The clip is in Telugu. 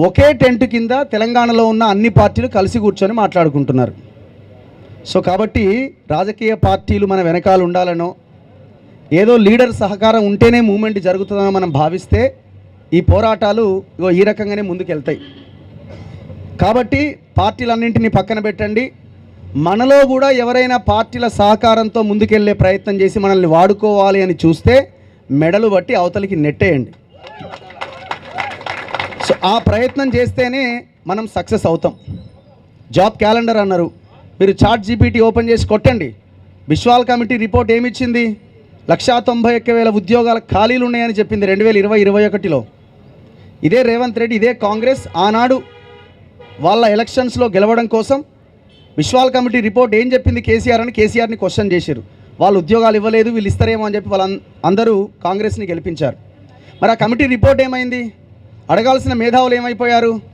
ఒకే టెంట్ కింద తెలంగాణలో ఉన్న అన్ని పార్టీలు కలిసి కూర్చొని మాట్లాడుకుంటున్నారు. సో కాబట్టి రాజకీయ పార్టీలు మన వెనకాల ఉండాలనో, ఏదో లీడర్ సహకారం ఉంటేనే మూమెంట్ జరుగుతుందని మనం భావిస్తే ఈ పోరాటాలు ఈ రకంగానే ముందుకెళ్తాయి. కాబట్టి పార్టీలన్నింటినీ పక్కన పెట్టండి. మనలో కూడా ఎవరైనా పార్టీల సహకారంతో ముందుకెళ్లే ప్రయత్నం చేసి మనల్ని వాడుకోవాలి అని చూస్తే మెడలు బట్టి అవతలికి నెట్టేయండి. సో ఆ ప్రయత్నం చేస్తేనే మనం సక్సెస్ అవుతాం. జాబ్ క్యాలెండర్ అన్నారు, మీరు ChatGPT ఓపెన్ చేసి కొట్టండి. Biswal committee report ఏమిచ్చింది? 191,000 ఉద్యోగాల ఖాళీలు ఉన్నాయని చెప్పింది 2020-21లో. ఇదే రేవంత్ రెడ్డి, ఇదే కాంగ్రెస్ ఆనాడు వాళ్ళ ఎలక్షన్స్లో గెలవడం కోసం బిశ్వాల్ కమిటీ రిపోర్ట్ ఏం చెప్పింది కేసీఆర్ని క్వశ్చన్ చేశారు. వాళ్ళు ఉద్యోగాలు ఇవ్వలేదు, వీళ్ళు ఇస్తారేమో అని చెప్పి అందరూ కాంగ్రెస్ని గెలిపించారు. మరి ఆ కమిటీ రిపోర్ట్ ఏమైంది? అడగాల్సిన మేధావులు ఏమైపోయారు?